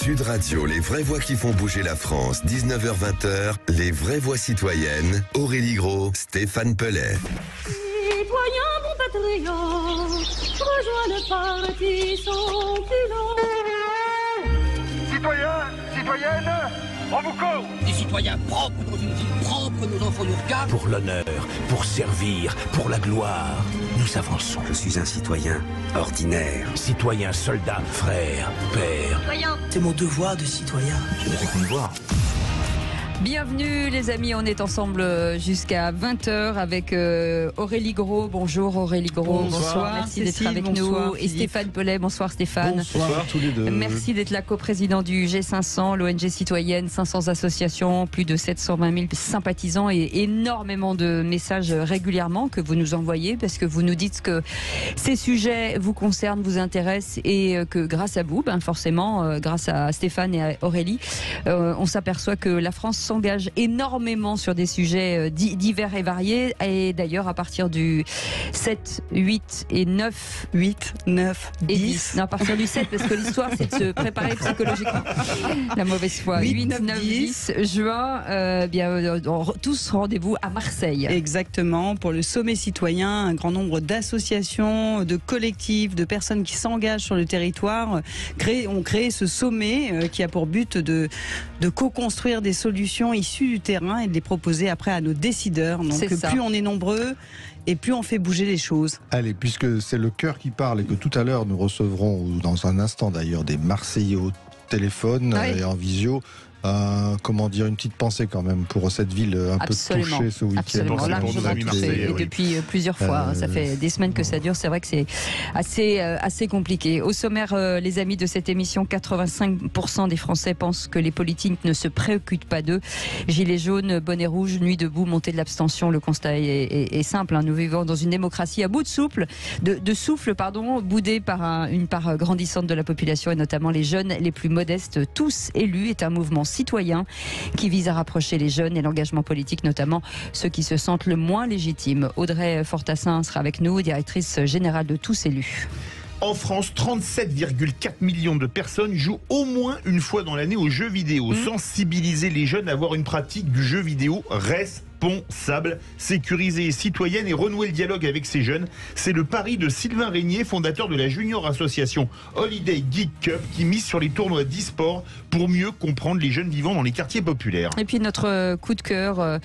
Sud Radio, les vraies voix qui font bouger la France, 19h-20h, les vraies voix citoyennes, Aurélie Gros, Stéphane Pellet. Citoyens, bons patriotes, rejoins le parti sans culot. Citoyens, citoyennes, on vous court. Des citoyens propres dans une ville propre, nos enfants nous regardent. Pour l'honneur, pour servir, pour la gloire, nous avançons. Je suis un citoyen ordinaire. Citoyen, soldat, frère, père. Citoyens. C'est mon devoir de citoyen. Je vais te voir. Bienvenue les amis, on est ensemble jusqu'à 20h avec Aurélie Gros. Bonjour Aurélie Gros. Bonsoir. Merci Cécile, d'être avec bonsoir, nous. Philippe. Et Stéphane Pellet, bonsoir Stéphane. Bonsoir tous les deux. Merci d'être la coprésidente du G500, l'ONG citoyenne, 500 associations, plus de 720 000 sympathisants et énormément de messages régulièrement que vous nous envoyez parce que vous nous dites que ces sujets vous concernent, vous intéressent et que grâce à vous, forcément, grâce à Stéphane et à Aurélie, on s'aperçoit que la France s'engage énormément sur des sujets divers et variés. Et d'ailleurs, à partir du 7, 8 et 9... 8, 9, 10... Non, à partir du 7, parce que l'histoire, c'est de se préparer psychologiquement. La mauvaise foi. 8, 9, 10 juin, tous rendez-vous à Marseille. Exactement, pour le sommet citoyen, un grand nombre d'associations, de collectifs, de personnes qui s'engagent sur le territoire ont créé ce sommet qui a pour but de co-construire des solutions issues du terrain et de les proposer après à nos décideurs. Donc plus on est nombreux et plus on fait bouger les choses. Allez, puisque c'est le cœur qui parle et que tout à l'heure nous recevrons, ou dans un instant d'ailleurs, des Marseillais au téléphone et en visio. Une petite pensée quand même pour cette ville un peu touchée ce week-end. Absolument, largement touchée. Et depuis plusieurs fois, ça fait des semaines que ça dure. C'est vrai que c'est assez compliqué. Au sommaire, les amis de cette émission, 85% des Français pensent que les politiques ne se préoccupent pas d'eux. Gilets jaunes, bonnet rouge, nuit debout, montée de l'abstention. Le constat est simple. Nous vivons dans une démocratie à bout de souffle, boudée par une part grandissante de la population et notamment les jeunes les plus modestes. Tous élus est un mouvement citoyen qui vise à rapprocher les jeunes et l'engagement politique, notamment ceux qui se sentent le moins légitimes. Audrey Fortassin sera avec nous, directrice générale de Tous élus. En France, 37,4 millions de personnes jouent au moins une fois dans l'année aux jeux vidéo. Sensibiliser les jeunes à avoir une pratique du jeu vidéo responsable, sécurisée et citoyenne et renouer le dialogue avec ces jeunes. C'est le pari de Sylvain Régnier, fondateur de la junior association Holiday Geek Cup, qui mise sur les tournois d'e-sport pour mieux comprendre les jeunes vivant dans les quartiers populaires. Et puis notre coup de cœur,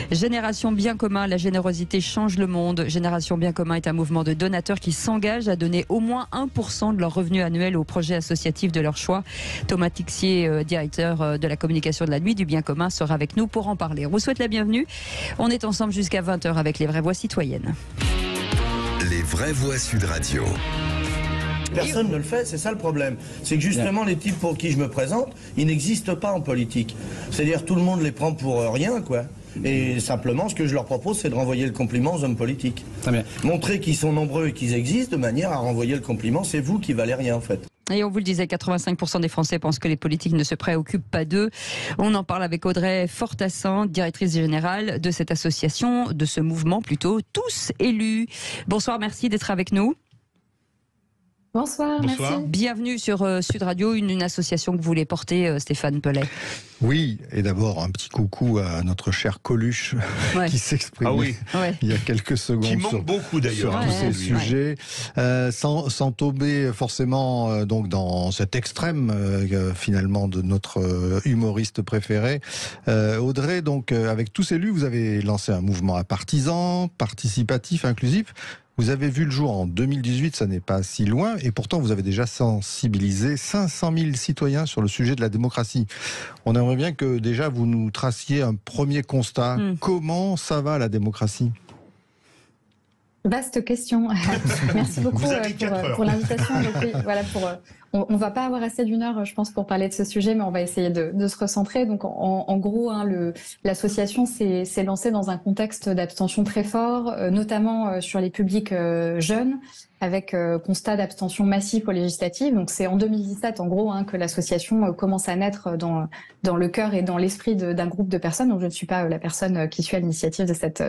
Génération Bien Commun, la générosité change le monde. Génération Bien Commun est un mouvement de donateurs qui s'engagent à donner au moins 1% de leur revenu annuel au projet associatif de leur choix. Thomas Tixier, directeur de la communication de la Nuit du Bien Commun, sera avec nous pour en parler. On vous souhaite la bienvenue. On est ensemble jusqu'à 20h avec les vraies voix citoyennes. Les vraies voix Sud Radio. Personne ne le fait, c'est ça le problème. C'est que justement les types pour qui je me présente, ils n'existent pas en politique. C'est-à-dire tout le monde les prend pour rien, quoi. Et simplement, ce que je leur propose, c'est de renvoyer le compliment aux hommes politiques. Très bien. Montrer qu'ils sont nombreux et qu'ils existent de manière à renvoyer le compliment. C'est vous qui valez rien, en fait. Et on vous le disait, 85% des Français pensent que les politiques ne se préoccupent pas d'eux. On en parle avec Audrey Fortassin, directrice générale de cette association, de ce mouvement plutôt, Tous élus. Bonsoir, merci d'être avec nous. Bonsoir, merci. Bienvenue sur Sud Radio, une association que vous voulez porter, Stéphane Pellet. Oui, et d'abord un petit coucou à notre cher Coluche qui s'exprimait il y a quelques secondes. Qui manque beaucoup d'ailleurs. Sur tous ces sujets, sans tomber forcément donc dans cet extrême finalement de notre humoriste préféré. Audrey, donc avec Tous élus, vous avez lancé un mouvement à partisans, participatif, inclusif. Vous avez vu le jour en 2018, ça n'est pas si loin, et pourtant vous avez déjà sensibilisé 500 000 citoyens sur le sujet de la démocratie. On aimerait bien que déjà vous nous traciez un premier constat. Comment ça va la démocratie ? Vaste question. Merci beaucoup pour l'invitation. On ne va pas avoir assez d'une heure, je pense, pour parler de ce sujet, mais on va essayer de se recentrer. Donc, en gros, l'association s'est lancée dans un contexte d'abstention très fort, notamment sur les publics jeunes, avec constat d'abstention massif aux législatives. Donc, c'est en 2017, en gros, que l'association commence à naître dans le cœur et dans l'esprit d'un groupe de personnes. Donc, je ne suis pas la personne qui suit à l'initiative de cette,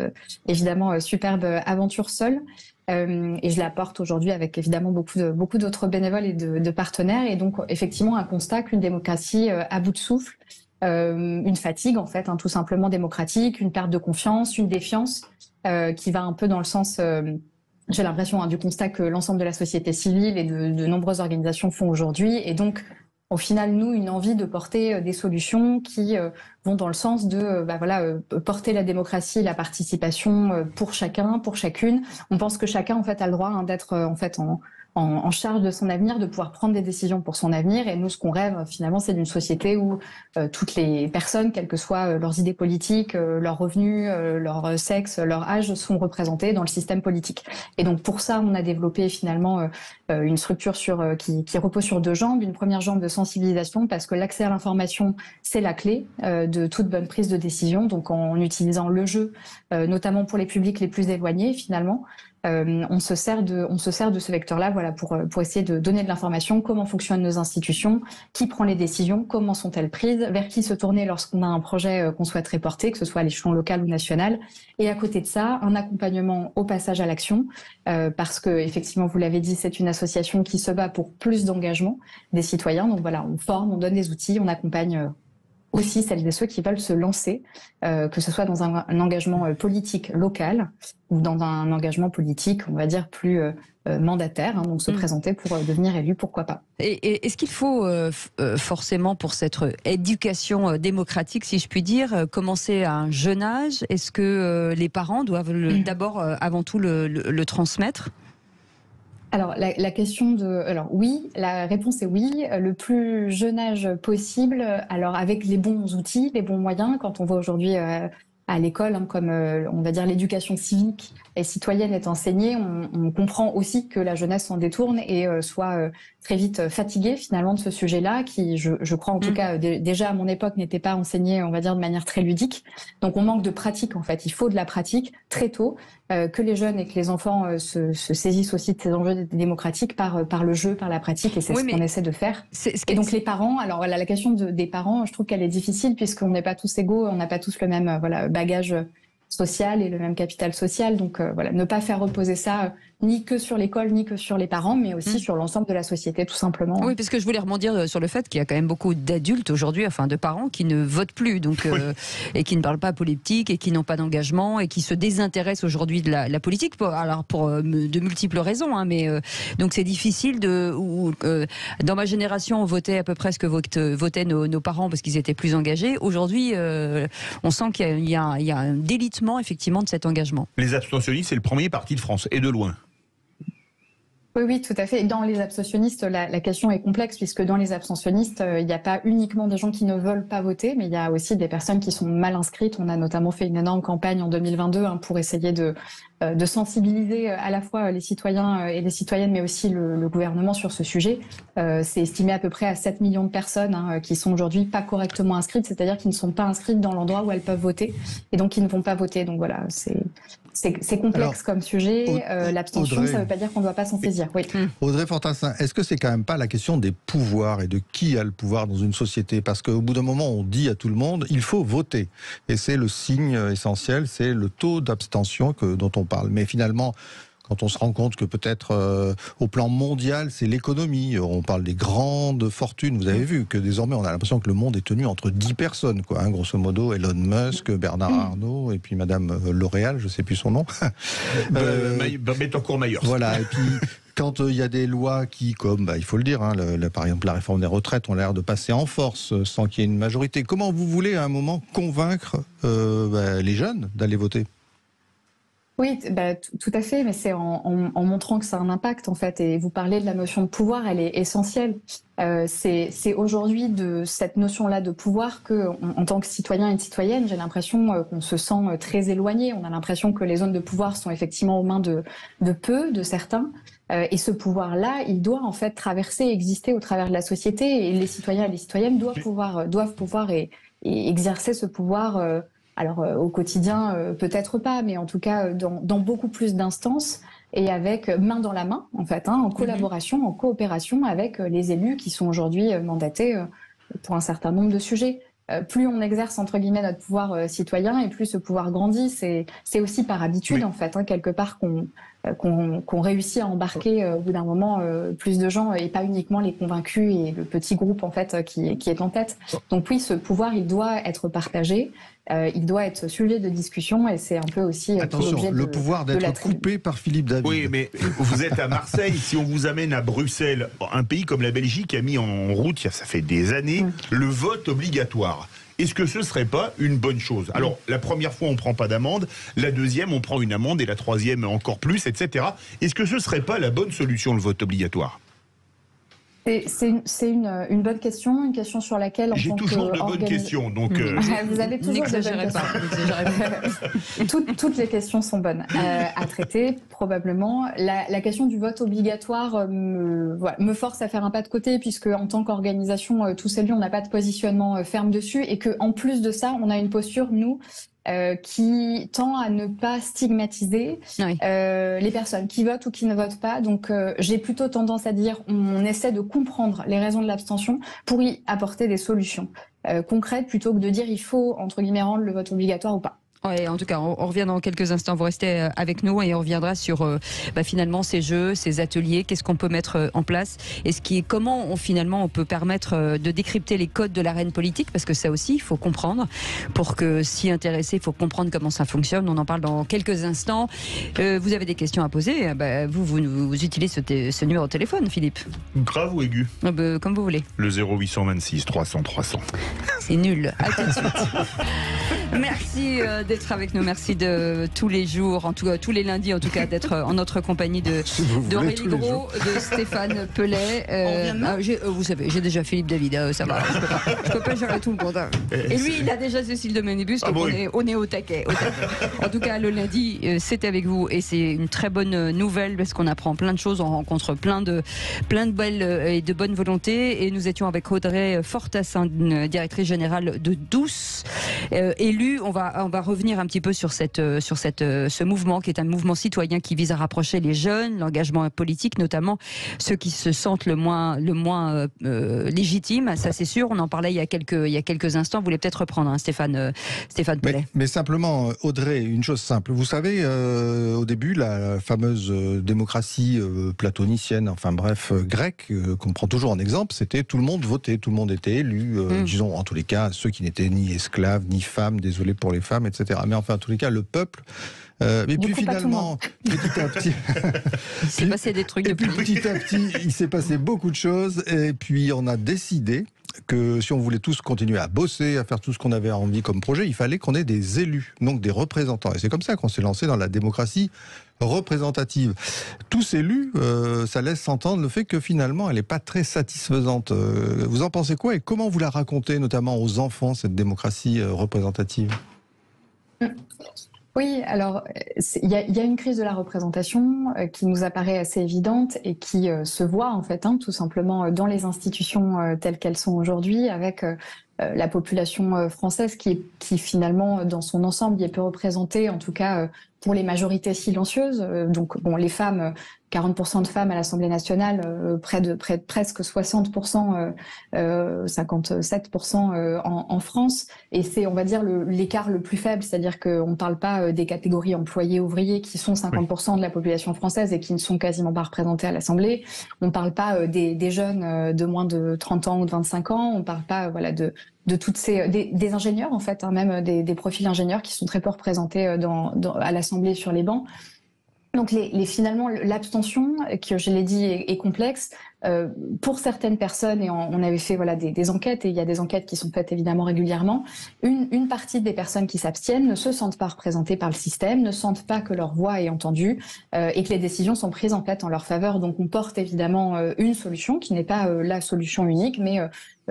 évidemment, superbe aventure seule. Et je la porte aujourd'hui avec évidemment beaucoup d'autres bénévoles et de partenaires. Et donc effectivement un constat qu'une démocratie à bout de souffle, une fatigue en fait, tout simplement démocratique, une perte de confiance, une défiance qui va un peu dans le sens, j'ai l'impression, du constat que l'ensemble de la société civile et de nombreuses organisations font aujourd'hui. Et donc au final, nous, une envie de porter des solutions qui vont dans le sens de porter la démocratie, la participation pour chacun, pour chacune. On pense que chacun en fait a le droit d'être en charge de son avenir, de pouvoir prendre des décisions pour son avenir. Et nous, ce qu'on rêve finalement, c'est d'une société où toutes les personnes, quelles que soient leurs idées politiques, leurs revenus, leur sexe, leur âge, sont représentées dans le système politique. Et donc pour ça, on a développé finalement une structure qui repose sur 2 jambes. Une première jambe de sensibilisation, parce que l'accès à l'information, c'est la clé de toute bonne prise de décision. Donc en utilisant le jeu, notamment pour les publics les plus éloignés finalement, on se sert de ce vecteur-là, pour essayer de donner de l'information, comment fonctionnent nos institutions, qui prend les décisions, comment sont-elles prises, vers qui se tourner lorsqu'on a un projet qu'on souhaiterait porter, que ce soit à l'échelon local ou national. Et à côté de ça, un accompagnement au passage à l'action, parce que effectivement, vous l'avez dit, c'est une association qui se bat pour plus d'engagement des citoyens. Donc voilà, on forme, on donne des outils, on accompagne aussi celles et ceux qui veulent se lancer, que ce soit dans un engagement politique local ou dans un engagement politique, on va dire, plus mandataire, donc se présenter pour devenir élu, pourquoi pas. Et est-ce qu'il faut forcément, pour cette éducation démocratique, si je puis dire, commencer à un jeune âge? Est-ce que les parents doivent d'abord, avant tout, le transmettre? Alors la question alors oui, la réponse est oui, le plus jeune âge possible. Alors avec les bons outils, les bons moyens. Quand on voit aujourd'hui à l'école, comme on va dire l'éducation civique et citoyenne est enseignée, on comprend aussi que la jeunesse s'en détourne et soit très vite fatiguée finalement de ce sujet-là, qui je crois en tout cas déjà à mon époque n'était pas enseigné, on va dire, de manière très ludique. Donc on manque de pratique en fait. Il faut de la pratique très tôt, que les jeunes et que les enfants se saisissent aussi de ces enjeux démocratiques par le jeu, par la pratique, et c'est ce qu'on essaie de faire. Et donc les parents, alors voilà, la question des parents, je trouve qu'elle est difficile puisqu'on n'est pas tous égaux, on n'a pas tous le même bagage social et le même capital social. Donc ne pas faire reposer ça ni que sur l'école, ni que sur les parents, mais aussi sur l'ensemble de la société, tout simplement. Oui, parce que je voulais rebondir sur le fait qu'il y a quand même beaucoup d'adultes aujourd'hui, enfin de parents, qui ne votent plus, donc et qui ne parlent pas politique, et qui n'ont pas d'engagement, et qui se désintéressent aujourd'hui de la politique, pour de multiples raisons, mais donc c'est difficile dans ma génération, on votait à peu près ce que votaient nos parents parce qu'ils étaient plus engagés. Aujourd'hui, on sent qu'il y a un délitement effectivement de cet engagement. Les abstentionnistes, c'est le premier parti de France, et de loin. Oui, tout à fait. Dans les abstentionnistes, la question est complexe, puisque dans les abstentionnistes, il n'y a pas uniquement des gens qui ne veulent pas voter, mais il y a aussi des personnes qui sont mal inscrites. On a notamment fait une énorme campagne en 2022 pour essayer de sensibiliser à la fois les citoyens et les citoyennes, mais aussi le gouvernement sur ce sujet. C'est estimé à peu près à 7 millions de personnes qui sont aujourd'hui pas correctement inscrites, c'est-à-dire qui ne sont pas inscrites dans l'endroit où elles peuvent voter, et donc qui ne vont pas voter. Donc voilà, c'est complexe comme sujet. L'abstention, ça ne veut pas dire qu'on ne doit pas s'en saisir. Oui. Audrey Fortassin, est-ce que c'est quand même pas la question des pouvoirs et de qui a le pouvoir dans une société? Parce qu'au bout d'un moment, on dit à tout le monde, il faut voter. Et c'est le signe essentiel, c'est le taux d'abstention dont on parle. Mais finalement, quand on se rend compte que peut-être au plan mondial, c'est l'économie, on parle des grandes fortunes, vous avez vu que désormais on a l'impression que le monde est tenu entre 10 personnes, grosso modo, Elon Musk, Bernard Arnault, et puis Madame L'Oréal, je ne sais plus son nom. Bettencourt-Meyers. Voilà, et puis quand il y a des lois qui, comme il faut le dire, par exemple la réforme des retraites, ont l'air de passer en force sans qu'il y ait une majorité, comment vous voulez à un moment convaincre les jeunes d'aller voter ? Oui, tout à fait, mais c'est en montrant que ça a un impact en fait. Et vous parlez de la notion de pouvoir, elle est essentielle. C'est aujourd'hui de cette notion-là de pouvoir que, en tant que citoyen et citoyenne, j'ai l'impression qu'on se sent très éloigné. On a l'impression que les zones de pouvoir sont effectivement aux mains de peu, de certains. Et ce pouvoir-là, il doit en fait traverser, exister au travers de la société. Et les citoyens et les citoyennes doivent pouvoir et exercer ce pouvoir. Alors au quotidien, peut-être pas, mais en tout cas dans beaucoup plus d'instances et avec main dans la main, en fait, en collaboration, en coopération avec les élus qui sont aujourd'hui mandatés pour un certain nombre de sujets. Plus on exerce entre guillemets notre pouvoir citoyen et plus ce pouvoir grandit. C'est aussi par habitude en fait, quelque part qu'on réussit à embarquer au bout d'un moment plus de gens et pas uniquement les convaincus et le petit groupe en fait qui est en tête. Donc oui, ce pouvoir il doit être partagé, il doit être sujet de discussion et c'est un peu aussi attention, le pouvoir d'être coupé par Philippe David. Oui, mais vous êtes à Marseille, si on vous amène à Bruxelles, un pays comme la Belgique a mis en route, ça fait des années, le vote obligatoire. Est-ce que ce ne serait pas une bonne chose? Alors, la première fois, on ne prend pas d'amende, la deuxième, on prend une amende, et la troisième, encore plus, etc. Est-ce que ce ne serait pas la bonne solution, le vote obligatoire? C'est une bonne question, une question sur laquelle... J'ai toujours de bonnes questions, donc... Vous avez toujours de bonnes questions. Toutes les questions sont bonnes à traiter, probablement. La question du vote obligatoire me force à faire un pas de côté, puisque en tant qu'organisation, Tous élus, on n'a pas de positionnement ferme dessus, et qu'en plus de ça, on a une posture, nous... qui tend à ne pas stigmatiser les personnes qui votent ou qui ne votent pas. Donc j'ai plutôt tendance à dire on essaie de comprendre les raisons de l'abstention pour y apporter des solutions concrètes plutôt que de dire il faut entre guillemets rendre le vote obligatoire ou pas. Ouais, en tout cas, on revient dans quelques instants. Vous restez avec nous et on reviendra sur finalement ces jeux, ces ateliers, qu'est-ce qu'on peut mettre en place et comment on peut permettre de décrypter les codes de l'arène politique, parce que ça aussi, il faut comprendre. Pour que s'y intéresser, il faut comprendre comment ça fonctionne. On en parle dans quelques instants. Vous avez des questions à poser, vous utilisez ce numéro de téléphone, Philippe. Grave ou aigu? Comme vous voulez. Le 0826 300 300. C'est nul. À tout de suite. Merci d'être avec nous. Merci de tous les jours, en tout cas tous les lundis en tout cas, d'être en notre compagnie d'Aurélie Gros, de Stéphane Pellet. Vous savez, j'ai déjà Philippe David, ça va. Je peux pas gérer tout le monde. Et lui, il a déjà Cécile de Ménébus, donc on est au taquet. En tout cas, le lundi, c'est avec vous et c'est une très bonne nouvelle parce qu'on apprend plein de choses, on rencontre plein de belles et de bonnes volontés. Et nous étions avec Audrey Fortassin, directrice générale de Douce, élue. On va revenir un petit peu sur ce mouvement qui est un mouvement citoyen qui vise à rapprocher les jeunes, l'engagement politique, notamment ceux qui se sentent le moins légitimes. Ça, c'est sûr. On en parlait il y a quelques instants. Vous voulez peut-être reprendre, Stéphane Pellet. Mais simplement, Audrey, une chose simple. Vous savez, au début, la fameuse démocratie platonicienne, enfin bref, grecque, qu'on prend toujours en exemple, c'était tout le monde votait, tout le monde était élu. Disons, en tous les cas, ceux qui n'étaient ni esclaves, ni femmes, désolé pour les femmes, etc. Mais enfin, en tous les cas, le peuple... mais puis finalement, petit à petit... il s'est passé des trucs depuis. Petit à petit, il s'est passé beaucoup de choses. Et puis, on a décidé que si on voulait tous continuer à bosser, à faire tout ce qu'on avait envie comme projet, il fallait qu'on ait des élus, donc des représentants. Et c'est comme ça qu'on s'est lancé dans la démocratie représentative. Tous élus, ça laisse entendre le fait que finalement, elle n'est pas très satisfaisante. Vous en pensez quoi et comment vous la racontez, notamment aux enfants, cette démocratie représentative ? Oui, alors il y a une crise de la représentation qui nous apparaît assez évidente et qui se voit en fait tout simplement dans les institutions telles qu'elles sont aujourd'hui, avec la population française qui finalement dans son ensemble y est peu représentée, en tout cas pour les majorités silencieuses. Donc bon, les femmes, 40% de femmes à l'Assemblée nationale, presque 60%, 57% en France. Et c'est, on va dire, l'écart le plus faible, c'est-à-dire qu'on ne parle pas des catégories employés ouvriers qui sont 50% de la population française et qui ne sont quasiment pas représentés à l'Assemblée. On ne parle pas des jeunes de moins de 30 ans ou de 25 ans. On ne parle pas de toutes ces des ingénieurs en fait, même des profils ingénieurs qui sont très peu représentés à l'Assemblée sur les bancs. Donc finalement l'abstention, que je l'ai dit, est complexe pour certaines personnes, et on avait fait des enquêtes, et il y a des enquêtes qui sont faites évidemment régulièrement. Une partie des personnes qui s'abstiennent ne se sentent pas représentées par le système, ne sentent pas que leur voix est entendue et que les décisions sont prises en fait en leur faveur. Donc on porte évidemment une solution qui n'est pas la solution unique, mais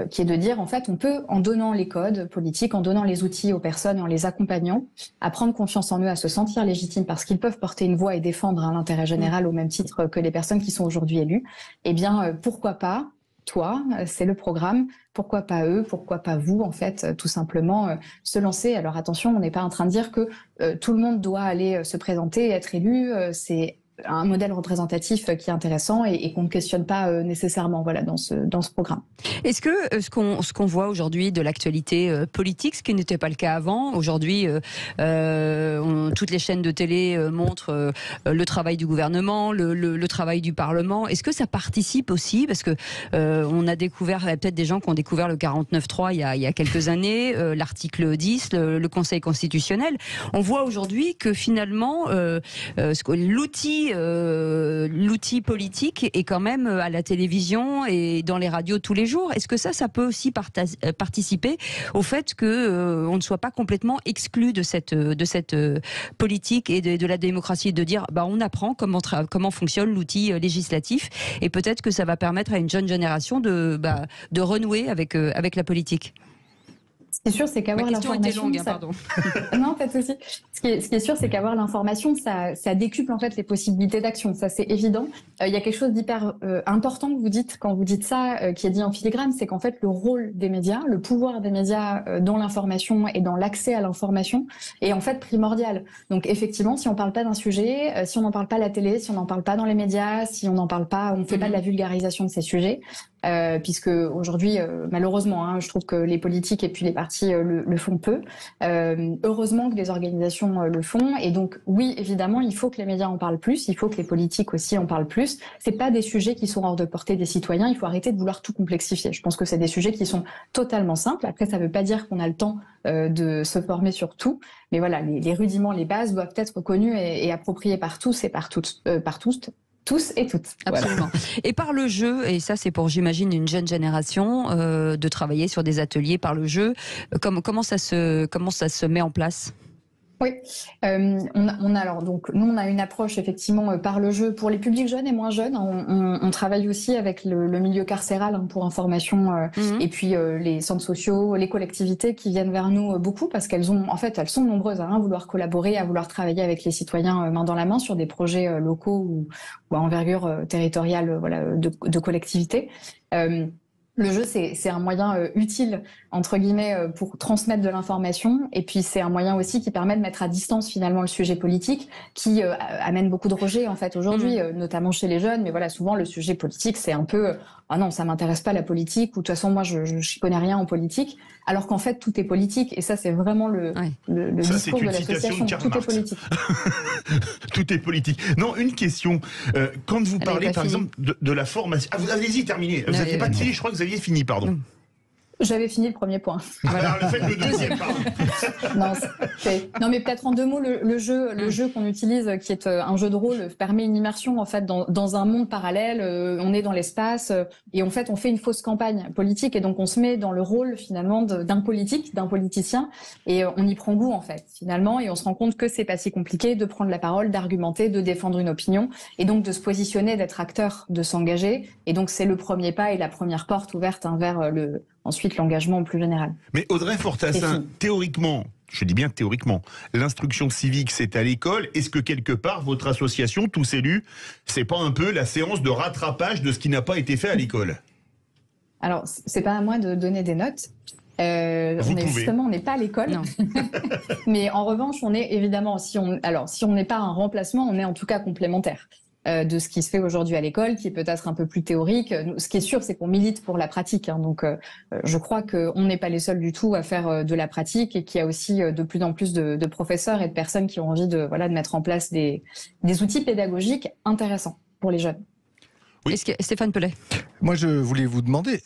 qui est de dire en fait on peut, en donnant les codes politiques, en donnant les outils aux personnes et en les accompagnant à prendre confiance en eux, à se sentir légitimes parce qu'ils peuvent porter une voix et défendre l'intérêt général au même titre que les personnes qui sont aujourd'hui élues, eh bien pourquoi pas toi, c'est le programme, pourquoi pas eux, pourquoi pas vous en fait, tout simplement se lancer. Alors attention, on n'est pas en train de dire que tout le monde doit aller se présenter et être élu, c'est un modèle représentatif qui est intéressant et qu'on ne questionne pas nécessairement dans ce programme. Est-ce que ce qu'on voit aujourd'hui de l'actualité politique, ce qui n'était pas le cas avant, aujourd'hui toutes les chaînes de télé montrent le travail du gouvernement, le travail du Parlement, est-ce que ça participe aussi, parce que on a découvert, il y a peut-être des gens qui ont découvert le 49.3 il y a quelques années, l'article 10, le Conseil constitutionnel, on voit aujourd'hui que finalement l'outil politique est quand même à la télévision et dans les radios tous les jours. Est-ce que ça peut aussi participer au fait que on ne soit pas complètement exclu de cette politique et de la démocratie, de dire on apprend comment fonctionne l'outil législatif, et peut-être que ça va permettre à une jeune génération de renouer avec la politique. Ce qui est sûr, c'est qu'avoir l'information... longue, pardon. Non, pas de souci. Ce qui est sûr, c'est qu'avoir l'information, ça décuple en fait les possibilités d'action. Ça, c'est évident. Il y a quelque chose d'hyper important que vous dites quand vous dites ça, qui est dit en filigrane, c'est qu'en fait, le rôle des médias, le pouvoir des médias dans l'information et dans l'accès à l'information est en fait primordial. Donc, effectivement, si on parle pas d'un sujet, si on n'en parle pas à la télé, si on n'en parle pas dans les médias, si on n'en parle pas, on ne fait pas de la vulgarisation de ces sujets, puisque aujourd'hui, malheureusement, je trouve que les politiques et puis les partis le font peu. Heureusement que les organisations le font. Et donc, oui, évidemment, il faut que les médias en parlent plus. Il faut que les politiques aussi en parlent plus. C'est pas des sujets qui sont hors de portée des citoyens. Il faut arrêter de vouloir tout complexifier. Je pense que c'est des sujets qui sont totalement simples. Après, ça veut pas dire qu'on a le temps de se former sur tout. Mais voilà, les rudiments, les bases doivent être connus et appropriés par tous et par toutes. Tous et toutes. Absolument. Voilà. Et par le jeu, et ça c'est pour, j'imagine, une jeune génération, de travailler sur des ateliers par le jeu, comment ça se met en place ? Oui, on a alors donc nous on a une approche effectivement par le jeu pour les publics jeunes et moins jeunes. On travaille aussi avec le milieu carcéral pour information et puis les centres sociaux, les collectivités qui viennent vers nous beaucoup parce qu'elles sont nombreuses à vouloir collaborer, à vouloir travailler avec les citoyens main dans la main sur des projets locaux ou à envergure territoriale de collectivités. Le jeu, c'est un moyen utile, entre guillemets, pour transmettre de l'information. Et puis, c'est un moyen aussi qui permet de mettre à distance, finalement, le sujet politique, qui amène beaucoup de rejet, en fait, aujourd'hui, notamment chez les jeunes. Mais voilà, souvent, le sujet politique, c'est un peu « Ah non, ça m'intéresse pas, la politique », ou « De toute façon, moi, je connais rien en politique ». Alors qu'en fait, tout est politique. Et ça, c'est vraiment le discours de l'association. Tout est politique. Tout est politique. Non, une question. Quand vous parlez, par exemple, de la formation... Ah, vous avez terminé. Vous n'aviez pas fini, je crois que vous aviez fini, pardon. J'avais fini le premier point. Alors, le fait le deuxième, pardon. Non, mais peut-être en deux mots, le jeu qu'on utilise, qui est un jeu de rôle, permet une immersion en fait dans un monde parallèle. On est dans l'espace et en fait on fait une fausse campagne politique et donc on se met dans le rôle finalement d'un politicien et on y prend goût en fait finalement et on se rend compte que c'est pas si compliqué de prendre la parole, d'argumenter, de défendre une opinion et donc de se positionner, d'être acteur, de s'engager. Et donc c'est le premier pas et la première porte ouverte vers ensuite l'engagement plus général. Mais Audrey Fortassin, théoriquement, je dis bien théoriquement, l'instruction civique c'est à l'école. Est-ce que quelque part votre association, Tous Élus, c'est pas un peu la séance de rattrapage de ce qui n'a pas été fait à l'école ? Alors c'est pas à moi de donner des notes. On n'est pas à l'école, mais en revanche, on est évidemment, si on n'est pas un remplacement, on est en tout cas complémentaire de ce qui se fait aujourd'hui à l'école, qui est peut-être un peu plus théorique. Ce qui est sûr, c'est qu'on milite pour la pratique. Donc, je crois qu'on n'est pas les seuls du tout à faire de la pratique et qu'il y a aussi de plus en plus de professeurs et de personnes qui ont envie de mettre en place des outils pédagogiques intéressants pour les jeunes. Oui. Stéphane Pellet. Moi, je voulais vous demander,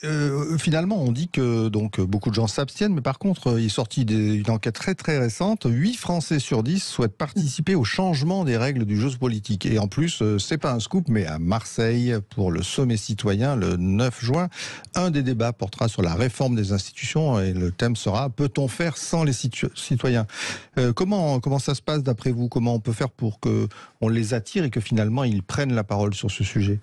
finalement, on dit que beaucoup de gens s'abstiennent, mais par contre, il est sorti une enquête très très récente, 8 Français sur 10 souhaitent participer au changement des règles du jeu politique. Et en plus, c'est pas un scoop, mais à Marseille, pour le sommet citoyen, le 9 juin, un des débats portera sur la réforme des institutions et le thème sera « Peut-on faire sans les citoyens ?» Comment ça se passe d'après vous ? Comment on peut faire pour qu'on les attire et que finalement ils prennent la parole sur ce sujet ?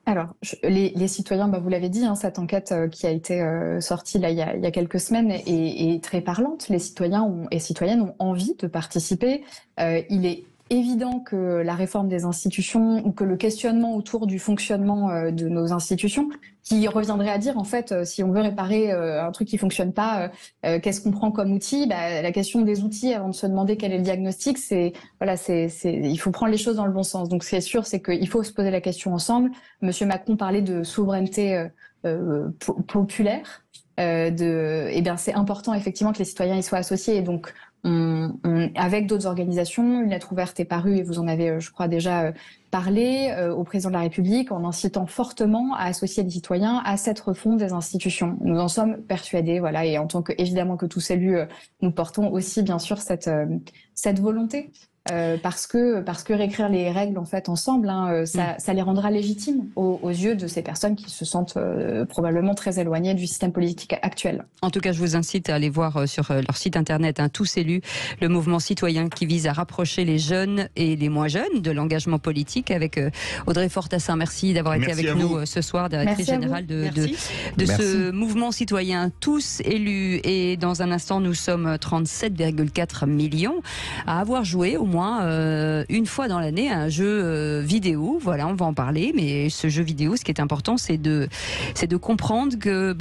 Alors, les citoyens, vous l'avez dit, cette enquête qui a été sortie là il y a quelques semaines est très parlante. Les citoyens et citoyennes ont envie de participer. Il est évident que la réforme des institutions ou que le questionnement autour du fonctionnement de nos institutions, qui reviendrait à dire en fait, si on veut réparer un truc qui fonctionne pas, qu'est-ce qu'on prend comme outil ? La question des outils, avant de se demander quel est le diagnostic, il faut prendre les choses dans le bon sens. Donc c'est sûr, c'est qu'il faut se poser la question ensemble. Monsieur Macron parlait de souveraineté populaire. C'est important effectivement que les citoyens y soient associés. Et donc, avec d'autres organisations, une lettre ouverte est parue et vous en avez, je crois, déjà parlé au président de la République en incitant fortement à associer les citoyens à cette refonte des institutions. Nous en sommes persuadés, voilà, et en tant que évidemment que tous élus, nous portons aussi bien sûr cette volonté. Parce que réécrire les règles en fait ensemble, ça les rendra légitimes aux yeux de ces personnes qui se sentent probablement très éloignées du système politique actuel. En tout cas, je vous incite à aller voir sur leur site internet, Tous élus, le mouvement citoyen qui vise à rapprocher les jeunes et les moins jeunes de l'engagement politique. Avec Audrey Fortassin, merci d'avoir été avec nous ce soir, directrice générale de ce mouvement citoyen Tous élus. Et dans un instant, nous sommes 37,4 millions à avoir joué au moins une fois dans l'année un jeu vidéo. Voilà, on va en parler, mais ce jeu vidéo, ce qui est important, c'est de comprendre que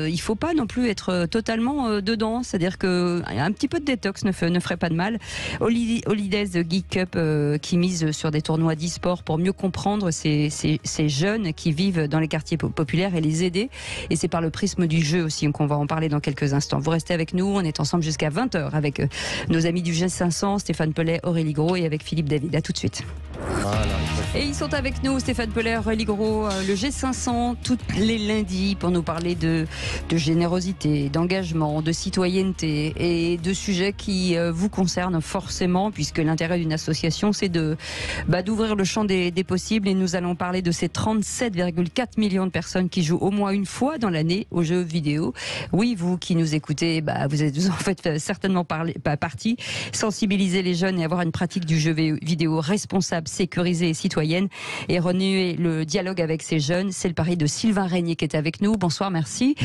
il faut pas non plus être totalement dedans. C'est-à-dire que un petit peu de détox ne ferait pas de mal. Holidays Geek Cup qui mise sur des tournois d'e-sport pour mieux comprendre ces jeunes qui vivent dans les quartiers populaires et les aider. Et c'est par le prisme du jeu aussi qu'on va en parler dans quelques instants. Vous restez avec nous, on est ensemble jusqu'à 20h avec nos amis du G500, Stéphane Pellet, Aurélie Gros et avec Philippe David. À tout de suite. Voilà. Et ils sont avec nous, Stéphane Pellet, Aurélie Gros, le G500, tous les lundis pour nous parler de générosité, d'engagement, de citoyenneté et de sujets qui vous concernent forcément, puisque l'intérêt d'une association, c'est d'ouvrir le champ des possibles. Et nous allons parler de ces 37,4 millions de personnes qui jouent au moins une fois dans l'année aux jeux vidéo. Oui, vous qui nous écoutez, vous en faites certainement partie. Sensibiliser les jeunes et avoir une pratique du jeu vidéo responsable, sécurisée et citoyenne et renouer le dialogue avec ces jeunes. C'est le pari de Sylvain Régnier qui est avec nous. Bonsoir, merci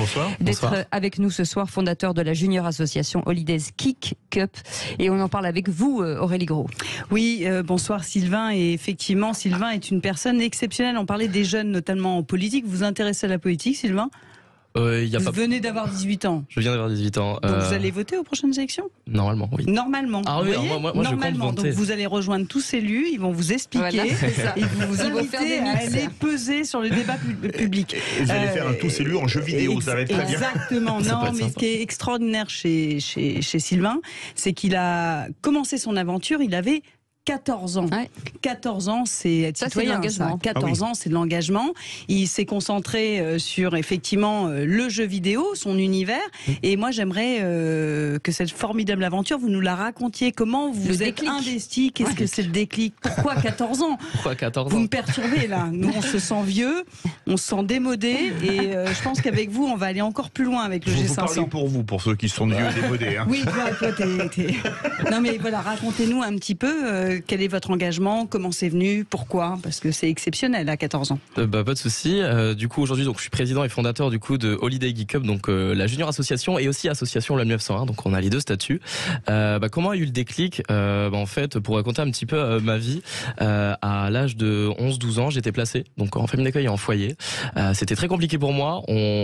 d'être avec nous ce soir, fondateur de la junior association Holidays Geek Cup. Et on en parle avec vous, Aurélie Gros. Oui, bonsoir Sylvain. Et effectivement, Sylvain est une personne exceptionnelle. On parlait des jeunes, notamment en politique. Vous vous intéressez à la politique, Sylvain ? Vous venez d'avoir 18 ans. Je viens d'avoir 18 ans. Donc vous allez voter aux prochaines élections ? Normalement, oui. Normalement. Ah oui, moi normalement. Je compte donc vous allez rejoindre Tous élus, ils vont vous expliquer et vous inviter à aller peser sur le débat public. Vous allez faire un Tous élus en jeu vidéo, ça va être très bien. Exactement. Non, mais ce qui est extraordinaire chez Sylvain, c'est qu'il a commencé son aventure, il avait 14 ans. 14 ans, c'est être citoyen. 14 ans, c'est de l'engagement. Il s'est concentré sur effectivement le jeu vidéo, son univers. Et moi, j'aimerais que cette formidable aventure, vous nous la racontiez. Comment vous êtes investi ? Qu'est-ce que c'est le déclic ? Pourquoi 14 ans ? Pourquoi 14 ans ? Vous me perturbez là. Nous, on se sent vieux, on se sent démodé. Et je pense qu'avec vous, on va aller encore plus loin avec le G500. Vous parlez pour ceux qui sont vieux et démodés. Hein. Oui, toi, t'es... Non, mais voilà, racontez-nous un petit peu quel est votre engagement, comment c'est venu, pourquoi, parce que c'est exceptionnel à 14 ans. Pas de souci. Du coup, aujourd'hui, donc je suis président et fondateur du coup de Holiday Geek Cup, donc la junior association et aussi association la 901. Donc on a les deux statuts. Comment a eu le déclic en fait, pour raconter un petit peu ma vie, à l'âge de 11-12 ans, j'étais placé donc en famille d'accueil et en foyer. C'était très compliqué pour moi.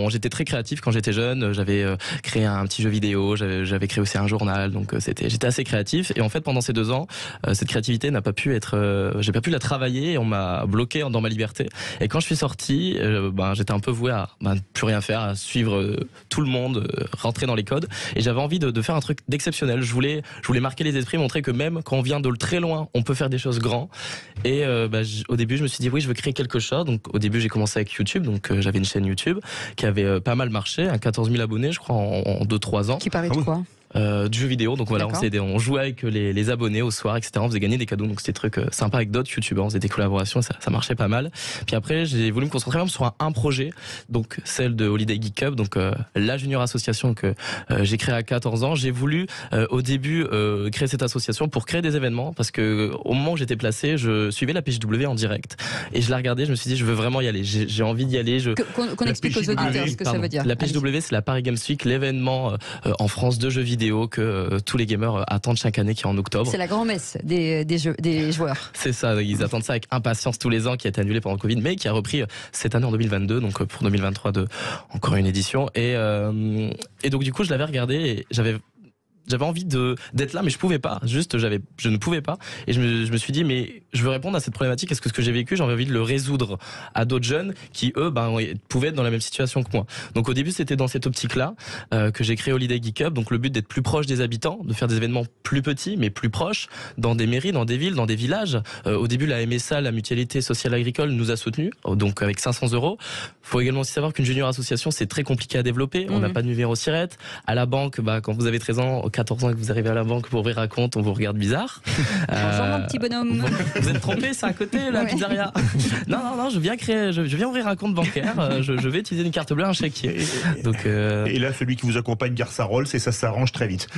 J'étais très créatif quand j'étais jeune. J'avais créé un petit jeu vidéo. J'avais créé aussi un journal. Donc j'étais assez créatif. Et en fait, pendant ces 2 ans, cette créativité n'a pas pu j'ai pas pu la travailler et on m'a bloqué dans ma liberté. Et quand je suis sorti, j'étais un peu voué à ne plus rien faire, à suivre tout le monde, rentrer dans les codes. Et j'avais envie de faire un truc d'exceptionnel. Je voulais marquer les esprits, montrer que même quand on vient de très loin, on peut faire des choses grands. Et au début, je me suis dit oui, je veux créer quelque chose. Donc au début, j'ai commencé avec YouTube. Donc j'avais une chaîne YouTube qui avait pas mal marché, 14 000 abonnés, je crois, en 2-3 ans. Qui parlait de quoi ? Du jeu vidéo, donc voilà, on jouait avec les abonnés au soir, etc. On faisait gagner des cadeaux, donc c'était des trucs sympas avec d'autres youtubeurs, on faisait des collaborations, ça marchait pas mal. Puis après, j'ai voulu me concentrer même sur un projet, donc celle de Holiday Geek Cup, donc la junior association que j'ai créée à 14 ans. J'ai voulu au début créer cette association pour créer des événements, parce que au moment où j'étais placé, je suivais la PJW en direct et je la regardais, je me suis dit je veux vraiment y aller, j'ai envie d'y aller. Qu'on explique aux auditeurs ce que ça veut dire. La PJW, c'est la Paris Games Week, l'événement en France de jeux vidéo vidéo que tous les gamers attendent chaque année, qui est en octobre. C'est la grand-messe des joueurs. C'est ça, ils attendent ça avec impatience tous les ans, qui a été annulé pendant le Covid, mais qui a repris cette année en 2022, donc pour 2023 encore une édition. Et donc du coup, je l'avais regardé et j'avais envie d'être là, mais je pouvais pas. Juste, je ne pouvais pas. Et je me suis dit, mais je veux répondre à cette problématique. Est-ce que ce que j'ai vécu, j'ai envie de le résoudre à d'autres jeunes qui, eux, pouvaient être dans la même situation que moi. Donc au début, c'était dans cette optique-là que j'ai créé Holiday Geek Up. Donc le but d'être plus proche des habitants, de faire des événements plus petits, mais plus proches, dans des mairies, dans des villes, dans des villages. Au début, la MSA, la Mutualité Sociale Agricole, nous a soutenus, donc avec 500 €. Faut également aussi savoir qu'une junior association, c'est très compliqué à développer. On n'a pas de numéro SIRET. À la banque, quand vous avez 13 ans, 14 ans et que vous arrivez à la banque pour ouvrir un compte, on vous regarde bizarre. Bonjour mon petit bonhomme. Vous êtes trompé, c'est à côté la pizzeria. Non, je viens ouvrir un compte bancaire. Je vais utiliser une carte bleue, un chéquier. Donc, Et là, celui qui vous accompagne garde sa Rolls et ça s'arrange très vite.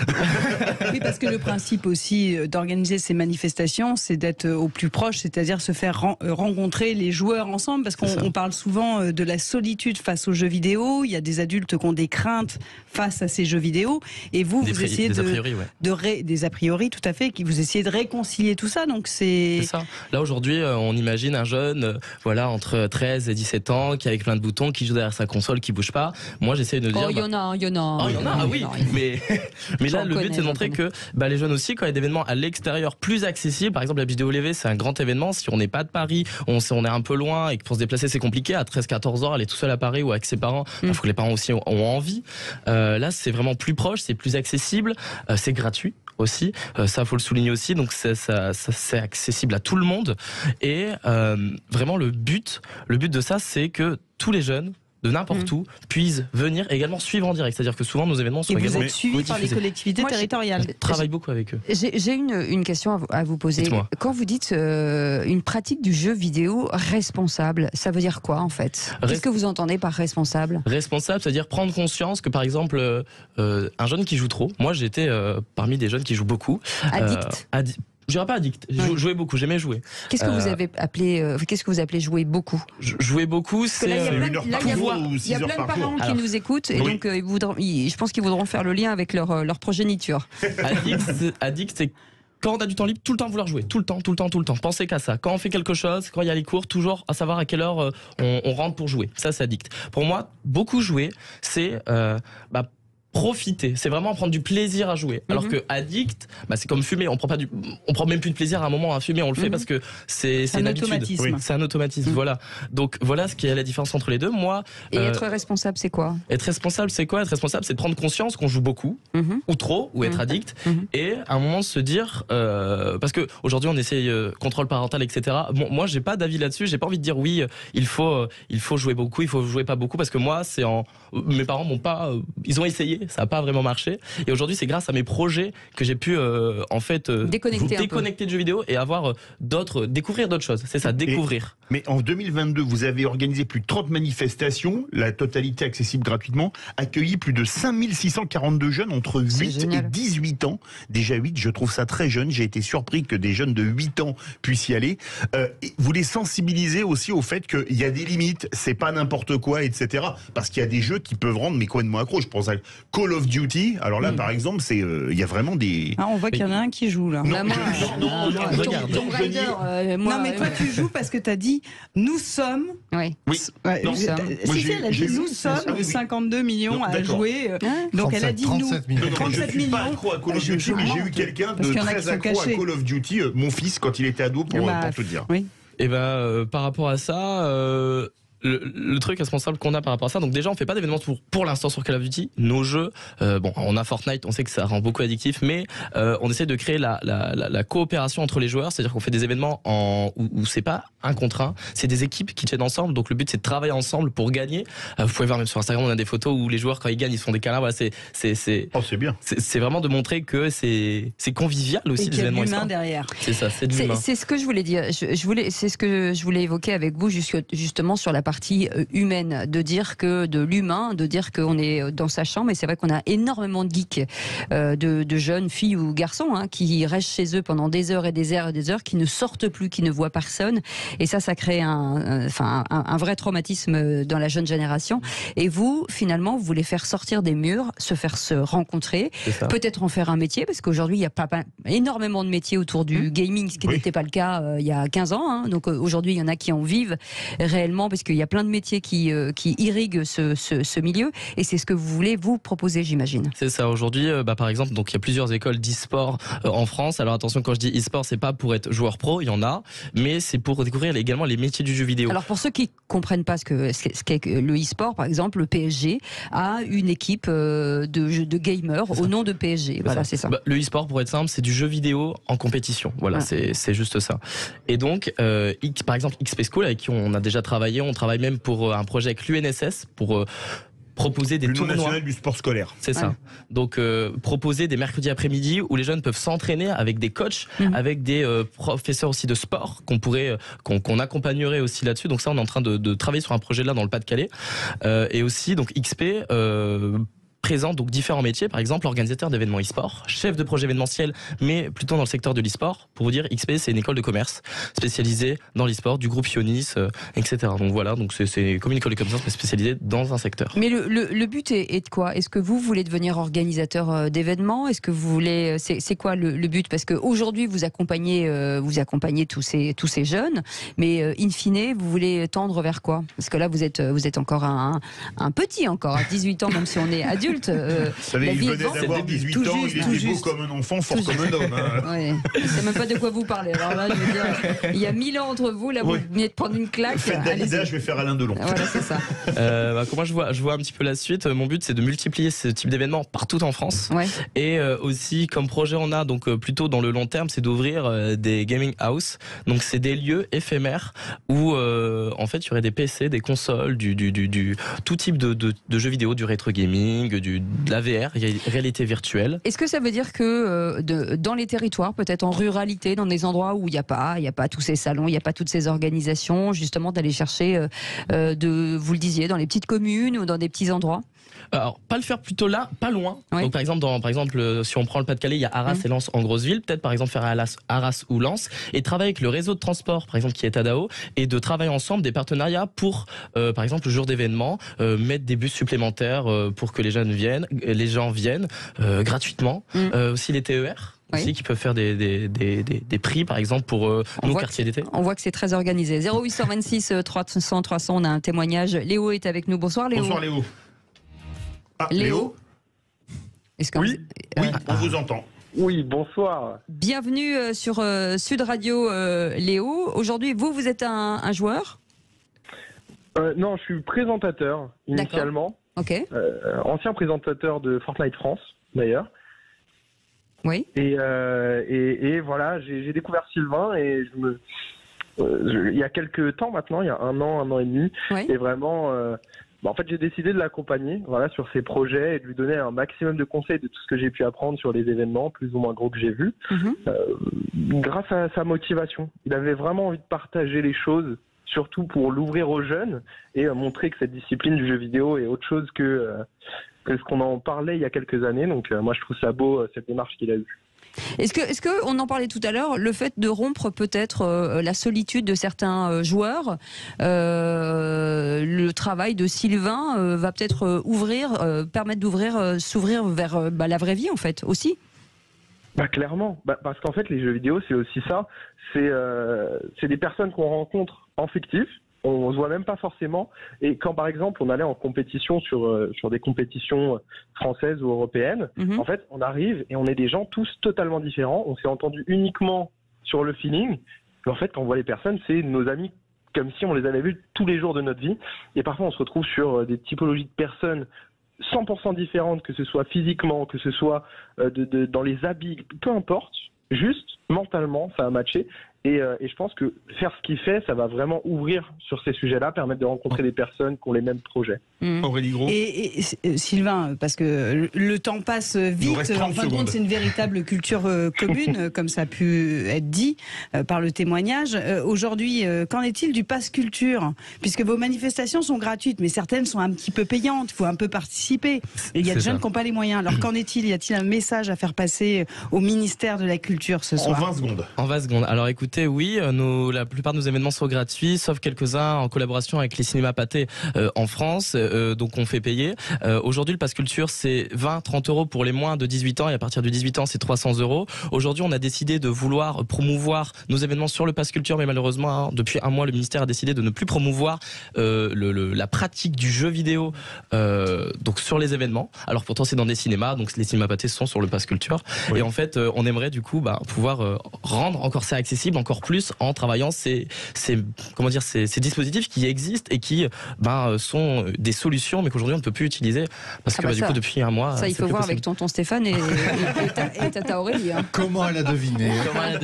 Oui, parce que le principe aussi d'organiser ces manifestations, c'est d'être au plus proche, c'est-à-dire se faire rencontrer les joueurs ensemble, parce qu'on parle souvent de la solitude face aux jeux vidéo. Il y a des adultes qui ont des craintes face à ces jeux vidéo, et vous essayez des a priori, tout à fait, qui vous essayez de réconcilier tout ça. Donc c'est ça. Là aujourd'hui, on imagine un jeune, entre 13 et 17 ans, qui a avec plein de boutons, qui joue derrière sa console, qui bouge pas. Moi, j'essaie de dire. Il y en a. Oui. Mais là, le but, c'est de montrer que les jeunes aussi, quand il y a des événements à l'extérieur plus accessibles, par exemple la vidéo levée, c'est un grand événement. Si on n'est pas de Paris, on est un peu loin et que pour se déplacer, c'est compliqué. À 13-14 ans, aller tout seul à Paris ou avec ses parents, il faut que les parents aussi ont envie. Là, c'est vraiment plus proche, c'est plus accessible, c'est gratuit aussi, ça faut le souligner aussi, donc c'est accessible à tout le monde. Et vraiment le but de ça, c'est que tous les jeunes de n'importe où puissent venir et également suivre en direct. C'est-à-dire que souvent nos événements sont également suivis par les collectivités territoriales. Je travaille beaucoup avec eux. J'ai une question à vous poser. Dites-moi. Quand vous dites une pratique du jeu vidéo responsable, ça veut dire quoi en fait? Qu'est-ce que vous entendez par responsable? Responsable, c'est-à-dire prendre conscience que par exemple un jeune qui joue trop, moi j'étais parmi des jeunes qui jouent beaucoup. Addict. Je dirais pas addict, jouais beaucoup, j'aimais jouer. Qu'est-ce que vous avez appelé, qu'est-ce que vous appelez jouer beaucoup? Jouer beaucoup, c'est il y a plein de parents qui nous écoutent et donc je pense qu'ils voudront faire le lien avec leur progéniture. Addict, c'est quand on a du temps libre, tout le temps vouloir jouer, tout le temps. Pensez qu'à ça. Quand on fait quelque chose, quand il y a les cours, toujours à savoir à quelle heure on rentre pour jouer. Ça, c'est addict. Pour moi, beaucoup jouer, c'est profiter, c'est vraiment prendre du plaisir à jouer. Alors que addict, c'est comme fumer, on prend même plus de plaisir à un moment à fumer, on le fait parce que c'est une habitude. C'est un automatisme, voilà. Donc voilà ce qui est la différence entre les deux. Moi, et être responsable, c'est quoi? Être responsable, c'est quoi? Être responsable, c'est de prendre conscience qu'on joue beaucoup, ou trop, ou être addict, et à un moment se dire, parce que aujourd'hui on essaye contrôle parental, etc. Bon, moi j'ai pas d'avis là-dessus, j'ai pas envie de dire oui, il faut jouer beaucoup, il faut jouer pas beaucoup, parce que moi mes parents m'ont pas, ils ont essayé, ça n'a pas vraiment marché. Et aujourd'hui, c'est grâce à mes projets que j'ai pu déconnecter de jeux vidéo et avoir découvrir d'autres choses. C'est ça, découvrir. Mais en 2022, vous avez organisé plus de 30 manifestations, la totalité accessible gratuitement, accueilli plus de 5642 jeunes entre 8 et 18 ans. Déjà 8, je trouve ça très jeune. J'ai été surpris que des jeunes de 8 ans puissent y aller. Vous les sensibilisez aussi au fait qu'il y a des limites, c'est pas n'importe quoi, etc. Parce qu'il y a des jeux qui peuvent rendre complètement accro. Je pense à Call of Duty. Alors là, par exemple, il y a vraiment des... on voit qu'il y en a un qui joue là. Non, regarde. Non, mais toi tu joues parce que tu as dit nous sommes. Oui. Elle a dit nous sommes 52 millions à jouer. Donc elle a dit 37 millions. 37 millions. Je suis pas accro à Call of Duty, mais j'ai eu quelqu'un de très accro à Call of Duty, mon fils, quand il était ado, pour te dire. Oui. Et par rapport à ça, le truc responsable qu'on a par rapport à ça, donc déjà on fait pas d'événements pour l'instant sur Call of Duty. Nos jeux, on a Fortnite, on sait que ça rend beaucoup addictif, mais on essaie de créer la coopération entre les joueurs, c'est-à-dire qu'on fait des événements où c'est pas un contre un, c'est des équipes qui tiennent ensemble, donc le but c'est de travailler ensemble pour gagner. Vous pouvez voir même sur Instagram, on a des photos où les joueurs quand ils gagnent ils se font des câlins. Voilà, c'est bien. C'est vraiment de montrer que c'est convivial aussi des événements. Et qu'il y a de l'humain derrière. C'est ça, c'est de l'humain. C'est ce que je voulais dire. C'est ce que je voulais évoquer avec vous justement sur la partie humaine, de dire que de l'humain, de dire qu'on est dans sa chambre. Et c'est vrai qu'on a énormément de geeks, de jeunes filles ou garçons, hein, qui restent chez eux pendant des heures et des heures et des heures, qui ne sortent plus, qui ne voient personne. Et ça crée un vrai traumatisme dans la jeune génération. Et vous, finalement, vous voulez faire sortir des murs, se rencontrer, peut-être en faire un métier, parce qu'aujourd'hui, il y a pas énormément de métiers autour du gaming, ce qui n'était pas le cas il y a 15 ans. Hein. Donc aujourd'hui, il y en a qui en vivent réellement, parce qu'il y a plein de métiers qui irriguent ce milieu. Et c'est ce que vous voulez vous proposer, j'imagine. C'est ça. Aujourd'hui, par exemple, donc il y a plusieurs écoles d'e-sport en France. Alors attention, quand je dis e-sport, c'est pas pour être joueur pro, il y en a, mais c'est pour découvrir également les métiers du jeu vidéo. Alors pour ceux qui comprennent pas ce qu'est le e-sport, par exemple, le PSG a une équipe de gamers au nom de PSG. Voilà, c'est ça. Le e-sport, pour être simple, c'est du jeu vidéo en compétition. Voilà, c'est juste ça. Et donc, par exemple, XP School, avec qui on a déjà travaillé, on travaille même pour un projet avec l'UNSS, pour proposer des tournois national du sport scolaire. C'est ça. Donc proposer des mercredis après-midi où les jeunes peuvent s'entraîner avec des coachs, avec des professeurs aussi de sport qu'on accompagnerait aussi là-dessus. Donc ça, on est en train de travailler sur un projet là dans le Pas-de-Calais. Et aussi donc XP présente donc différents métiers, par exemple organisateur d'événements e-sport, chef de projet événementiel, mais plutôt dans le secteur de l'e-sport. Pour vous dire, XP c'est une école de commerce spécialisée dans l'e-sport, du groupe Ionis, etc. Donc voilà, donc c'est comme une école de commerce mais spécialisée dans un secteur. Mais le but est de quoi? Est-ce que vous voulez devenir organisateur d'événements? Est-ce que vous voulez, c'est quoi le but? Parce qu'aujourd'hui vous accompagnez tous ces jeunes, mais in fine vous voulez tendre vers quoi? Parce que là vous êtes encore un petit encore, à 18 ans, même si on est adulte. Vous savez, il venait d'avoir 18 ans, il était beau comme un enfant, fort comme un homme. Ouais. Je ne sais même pas de quoi vous parlez. Alors là, je veux dire, il y a 1000 ans entre vous, là, vous venez de prendre une claque. Faites Dalida, je vais faire Alain Delon. Voilà, c'est ça. Comment je vois un petit peu la suite. Mon but, c'est de multiplier ce type d'événements partout en France. Ouais. Et aussi, comme projet, on a donc plutôt dans le long terme, c'est d'ouvrir des gaming house. Donc, c'est des lieux éphémères où, en fait, il y aurait des PC, des consoles, tout type de jeux vidéo, du rétro gaming, de la VR, réalité virtuelle. Est-ce que ça veut dire que dans les territoires, peut-être en ruralité, dans des endroits où il n'y a pas tous ces salons, il n'y a pas toutes ces organisations, justement d'aller chercher, vous le disiez, dans les petites communes ou dans des petits endroits? Alors, pas le faire plutôt là, pas loin. Oui. Donc, par exemple, si on prend le Pas-de-Calais, il y a Arras et Lens en grosse ville. Peut-être, par exemple, faire Arras ou Lens et travailler avec le réseau de transport, par exemple, qui est Tadao, et de travailler ensemble des partenariats pour, par exemple, le jour d'événement, mettre des bus supplémentaires pour que les gens viennent gratuitement. Aussi les TER. Aussi, qui peuvent faire des prix, par exemple, pour nos quartiers d'été. On voit que c'est très organisé. 0826 300 300, on a un témoignage. Léo est avec nous. Bonsoir, Léo. Bonsoir, Léo. Léo. Oui, on vous entend. Oui, bonsoir. Bienvenue sur Sud Radio, Léo. Aujourd'hui, vous êtes un joueur? Non, je suis présentateur, initialement. Ok. Ancien présentateur de Fortnite France, d'ailleurs. Oui. Et voilà, j'ai découvert Sylvain et il y a quelques temps maintenant, il y a un an et demi, et vraiment, en fait, j'ai décidé de l'accompagner, voilà, sur ses projets et de lui donner un maximum de conseils de tout ce que j'ai pu apprendre sur les événements plus ou moins gros que j'ai vus, grâce à sa motivation. Il avait vraiment envie de partager les choses, surtout pour l'ouvrir aux jeunes et montrer que cette discipline du jeu vidéo est autre chose que ce qu'on en parlait il y a quelques années. Donc moi je trouve ça beau, cette démarche qu'il a eue. Est-ce que on en parlait tout à l'heure, le fait de rompre peut-être la solitude de certains joueurs, le travail de Sylvain va peut-être permettre s'ouvrir vers la vraie vie en fait aussi? Clairement, parce qu'en fait les jeux vidéo c'est aussi ça, c'est des personnes qu'on rencontre en fictif. On se voit même pas forcément. Et quand par exemple on allait en compétition sur des compétitions françaises ou européennes, en fait on arrive et on est des gens tous totalement différents. On s'est entendu uniquement sur le feeling. Mais en fait quand on voit les personnes, c'est nos amis comme si on les avait vus tous les jours de notre vie. Et parfois on se retrouve sur des typologies de personnes 100% différentes, que ce soit physiquement, que ce soit dans les habits, peu importe. Juste, mentalement, ça a matché. Et je pense que faire ce qu'il fait, ça va vraiment ouvrir sur ces sujets-là, permettre de rencontrer des personnes qui ont les mêmes projets. Aurélie Gros. Et Sylvain, parce que le temps passe vite, en fin de compte, c'est une véritable culture commune, comme ça a pu être dit par le témoignage. Aujourd'hui, qu'en est-il du pass culture? Puisque vos manifestations sont gratuites, mais certaines sont un petit peu payantes, il faut un peu participer. Et il y a des jeunes qui n'ont pas les moyens. Alors qu'en est-il? Y a-t-il un message à faire passer au ministère de la Culture ce soir? En 20 secondes. En 20 secondes. Alors écoutez, oui, la plupart de nos événements sont gratuits, sauf quelques-uns en collaboration avec les cinémas Pathé en France, donc on fait payer. Aujourd'hui, le pass culture, c'est 20-30 euros pour les moins de 18 ans, et à partir de 18 ans, c'est 300 euros. Aujourd'hui, on a décidé de vouloir promouvoir nos événements sur le pass culture, mais malheureusement, depuis un mois, le ministère a décidé de ne plus promouvoir la pratique du jeu vidéo donc sur les événements. Alors pourtant, c'est dans des cinémas, donc les cinémas Pathé sont sur le pass culture. Oui. Et en fait, on aimerait du coup pouvoir rendre encore ça accessible, encore plus en travaillant ces dispositifs qui existent et qui sont des solutions, mais qu'aujourd'hui on ne peut plus utiliser parce que du coup depuis un mois. Ça, il faut voir avec tonton Stéphane et tata Aurélie. Hein. Comment elle a deviné?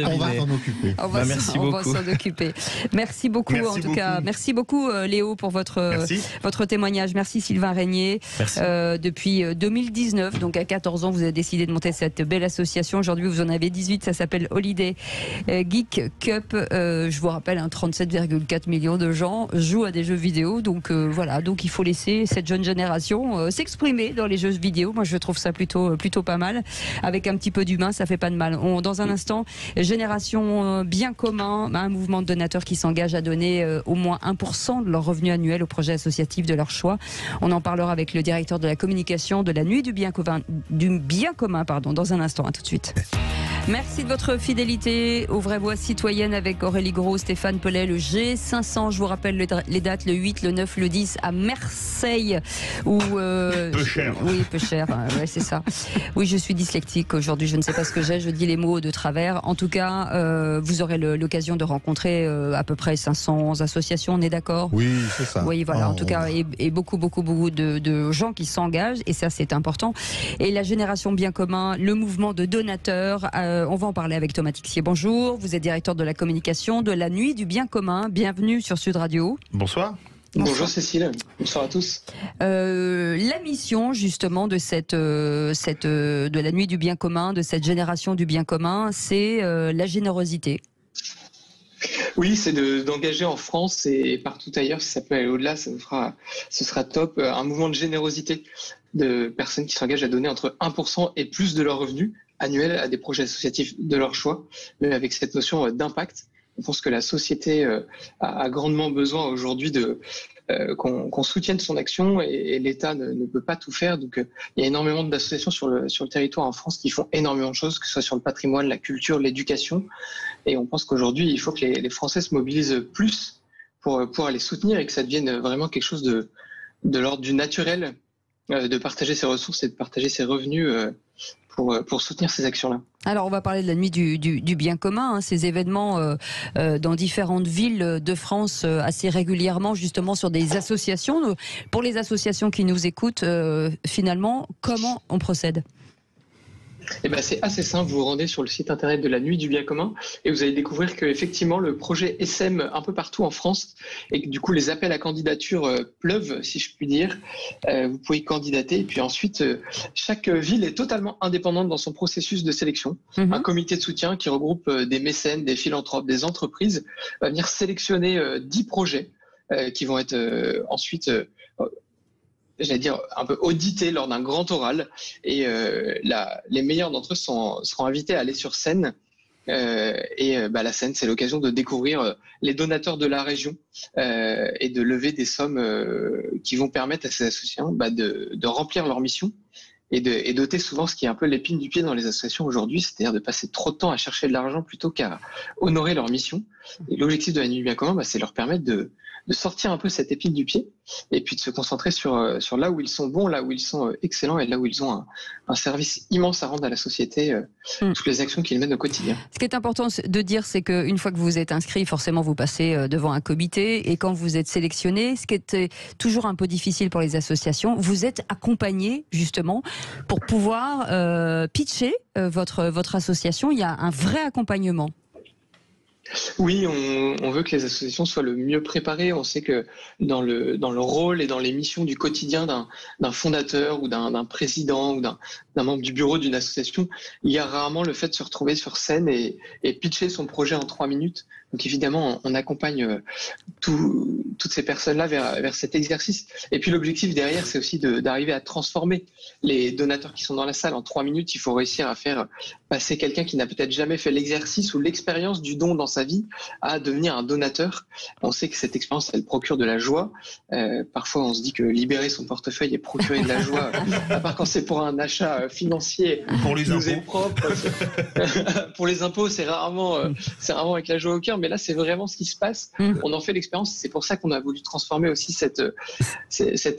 On va s'en occuper. On va s'en occuper. Merci beaucoup en tout cas. Merci beaucoup Léo pour votre témoignage. Merci Sylvain Régnier. Depuis 2019, donc à 14 ans, vous avez décidé de monter cette belle association. Aujourd'hui, vous en avez 18. Ça s'appelle Holiday Geek Cup. Je vous rappelle, 37,4 millions de gens jouent à des jeux vidéo. Donc voilà, donc il faut laisser cette jeune génération s'exprimer dans les jeux vidéo. Moi, je trouve ça plutôt pas mal. Avec un petit peu d'humain, ça fait pas de mal. Dans un instant, Génération Bien Commun, un mouvement de donateurs qui s'engage à donner au moins 1% de leur revenu annuel au projet associatif de leur choix. On en parlera avec le directeur de la communication de la Nuit du Bien Commun, dans un instant. À tout de suite. Merci de votre fidélité aux Vraies Voix citoyennes avec Aurélie Gros, Stéphane Pellet, le G500. Je vous rappelle les dates, le 8, le 9, le 10 à Marseille. Peu cher. Oui, peu cher. Ouais, c'est ça. Oui, je suis dyslexique aujourd'hui. Je ne sais pas ce que j'ai. Je dis les mots de travers. En tout cas, vous aurez l'occasion de rencontrer à peu près 500 associations. On est d'accord? Oui, c'est ça. Oui, voilà. En tout cas, et beaucoup de gens qui s'engagent. Et ça, c'est important. Et la Génération Bien Commun, le mouvement de donateurs. On va en parler avec Thomas Tixier. Bonjour, vous êtes directeur de la communication de la Nuit du Bien Commun. Bienvenue sur Sud Radio. Bonsoir. Bonjour Cécile, bonsoir à tous. La mission justement de de la Nuit du Bien Commun, de cette génération du bien commun, c'est la générosité. Oui, c'est d'engager en France et partout ailleurs, si ça peut aller au-delà, ce sera top, un mouvement de générosité de personnes qui s'engagent à donner entre 1% et plus de leurs revenus annuels à des projets associatifs de leur choix, mais avec cette notion d'impact. On pense que la société a grandement besoin aujourd'hui qu'on soutienne son action et l'État ne peut pas tout faire. Donc il y a énormément d'associations sur le territoire en France qui font énormément de choses, que ce soit sur le patrimoine, la culture, l'éducation. Et on pense qu'aujourd'hui, il faut que les Français se mobilisent plus pour pouvoir les soutenir et que ça devienne vraiment quelque chose de l'ordre du naturel, de partager ses ressources et de partager ses revenus pour soutenir ces actions-là. Alors on va parler de la Nuit du Bien Commun, ces événements dans différentes villes de France assez régulièrement, justement sur des associations. Pour les associations qui nous écoutent, finalement, comment on procède ? Eh ben, c'est assez simple, vous vous rendez sur le site internet de la Nuit du Bien Commun et vous allez découvrir qu'effectivement le projet essaime un peu partout en France et que du coup les appels à candidature pleuvent, si je puis dire. Vous pouvez candidater et puis ensuite chaque ville est totalement indépendante dans son processus de sélection. Un comité de soutien qui regroupe des mécènes, des philanthropes, des entreprises va venir sélectionner 10 projets qui vont être ensuite j'allais dire, un peu audité lors d'un grand oral. Et les meilleurs d'entre eux seront invités à aller sur scène. La scène, c'est l'occasion de découvrir les donateurs de la région et de lever des sommes qui vont permettre à ces associations de remplir leur mission et d'ôter souvent ce qui est un peu l'épine du pied dans les associations aujourd'hui, c'est-à-dire de passer trop de temps à chercher de l'argent plutôt qu'à honorer leur mission. Et l'objectif de la Nuit du Bien Commun, c'est leur permettre de sortir un peu cette épine du pied et puis de se concentrer sur là où ils sont bons, là où ils sont excellents et là où ils ont un service immense à rendre à la société, toutes les actions qu'ils mènent au quotidien. Ce qui est important de dire, c'est qu'une fois que vous êtes inscrit, forcément vous passez devant un comité et quand vous êtes sélectionné, ce qui est toujours un peu difficile pour les associations, vous êtes accompagné justement pour pouvoir pitcher votre association. Il y a un vrai accompagnement. Oui, on veut que les associations soient le mieux préparées. On sait que dans le rôle et dans les missions du quotidien d'un fondateur ou d'un président ou d'un membre du bureau d'une association, il y a rarement le fait de se retrouver sur scène et pitcher son projet en 3 minutes. Donc évidemment, on accompagne toutes ces personnes-là vers cet exercice. Et puis l'objectif derrière, c'est aussi d'arriver à transformer les donateurs qui sont dans la salle. En 3 minutes, il faut réussir à faire passer quelqu'un qui n'a peut-être jamais fait l'exercice ou l'expérience du don dans sa vie à devenir un donateur. On sait que cette expérience, elle procure de la joie. Parfois, on se dit que libérer son portefeuille et procurer de la joie, à part quand c'est pour un achat financier, pour les nous est propre. Pour les impôts, c'est rarement avec la joie au cœur, mais là, c'est vraiment ce qui se passe. On en fait l'expérience. C'est pour ça qu'on a voulu transformer aussi cette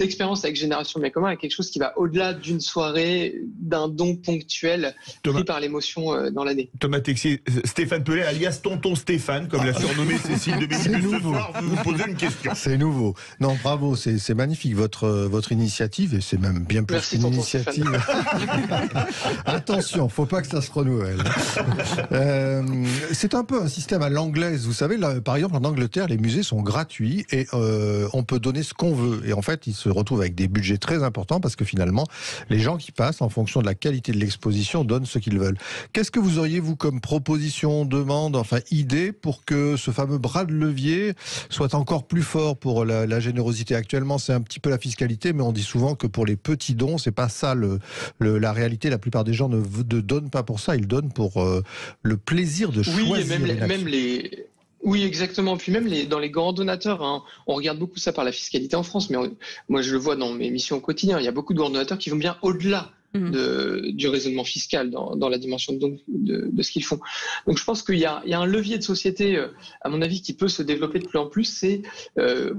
expérience avec Génération Bien Commun à quelque chose qui va au-delà d'une soirée, d'un don ponctuel pris par l'émotion dans l'année. Thomas Texier, Stéphane Pellet, alias Tonton Stéphane, comme l'a surnommé Cécile de Bénédicte ce soir, veut vous poser une question. C'est nouveau. Non, bravo, c'est magnifique votre initiative, et c'est même bien plus qu'une initiative. Attention, faut pas que ça se renouvelle. C'est un peu un système à l'anglaise. Vous savez, là, par exemple, en Angleterre, les musées sont gratuits et on peut donner ce qu'on veut. Et en fait, ils se retrouvent avec des budgets très importants parce que finalement, les gens qui passent, en fonction de la qualité de l'exposition, donnent ce qu'ils veulent. Qu'est-ce que vous auriez, vous, comme proposition, demande, enfin idée, pour que ce fameux bras de levier soit encore plus fort pour la générosité? Actuellement, c'est un petit peu la fiscalité, mais on dit souvent que pour les petits dons, c'est pas ça la réalité. La plupart des gens ne donnent pas pour ça, ils donnent pour le plaisir de choisir. Oui, exactement. Puis même dans les grands donateurs, on regarde beaucoup ça par la fiscalité en France, mais moi je le vois dans mes missions au quotidien, il y a beaucoup de grands donateurs qui vont bien au-delà du raisonnement fiscal dans la dimension de ce qu'ils font. Donc je pense qu'il y a un levier de société, à mon avis, qui peut se développer de plus en plus, c'est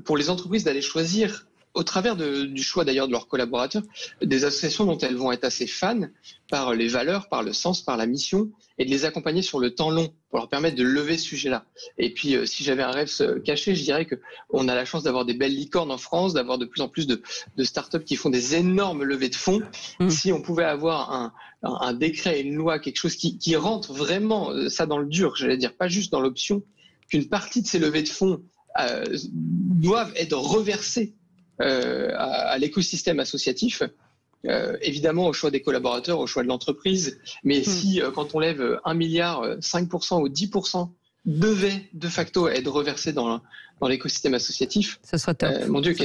pour les entreprises d'aller choisir, au travers du choix d'ailleurs de leurs collaborateurs, des associations dont elles vont être assez fans par les valeurs, par le sens, par la mission, et de les accompagner sur le temps long pour leur permettre de lever ce sujet-là. Et puis, si j'avais un rêve caché, je dirais qu'on a la chance d'avoir des belles licornes en France, d'avoir de plus en plus de startups qui font des énormes levées de fonds. Si on pouvait avoir un décret, une loi, quelque chose qui rentre vraiment ça dans le dur, j'allais dire, pas juste dans l'option, qu'une partie de ces levées de fonds doivent être reversées à l'écosystème associatif, évidemment au choix des collaborateurs, au choix de l'entreprise, mais si quand on lève 1 milliard, 5% ou 10% devait de facto être reversé dans l'écosystème associatif, ça serait top. Mon Dieu,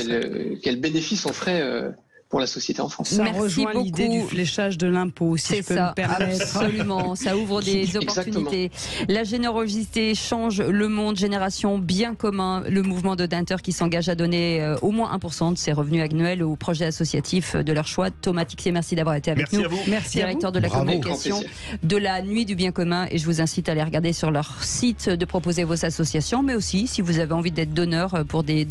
quel bénéfice on ferait pour la société en France. Ça rejoint l'idée du fléchage de l'impôt, si je peux me permettre. Absolument, ça ouvre des opportunités. Exactement. La générosité change le monde. Génération Bien Commun, le mouvement de donateurs qui s'engage à donner au moins 1% de ses revenus annuels aux projets associatifs de leur choix. Thomas Texier, merci d'avoir été avec nous. Merci directeur de la communication de la Nuit du Bien Commun. Et je vous incite à aller regarder sur leur site, de proposer vos associations, mais aussi si vous avez envie d'être donneur pour des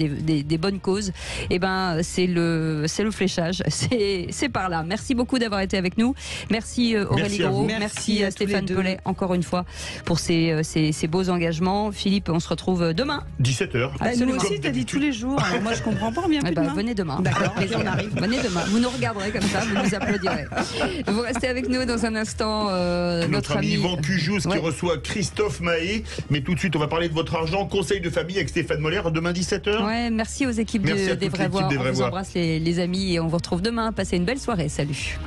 bonnes causes, eh ben, c'est le fléchage. C'est par là. Merci beaucoup d'avoir été avec nous. Merci Aurélie Gros. Merci Stéphane Pellet encore une fois pour ces beaux engagements. Philippe, on se retrouve demain. 17h. Nous aussi, t'as dit tous les jours. Alors moi, je comprends pas. Venez demain. D'accord, on arrive. Venez demain. Vous nous regarderez comme ça, vous nous applaudirez. Vous restez avec nous dans un instant. Notre ami Yvan Cujouz qui reçoit Christophe Mahé. Mais tout de suite, on va parler de votre argent. Conseil de famille avec Stéphane Moller. Demain 17h. Ouais, merci aux équipes des Vraies Voix. On vous embrasse les amis et on vous retrouve demain. Passez une belle soirée. Salut.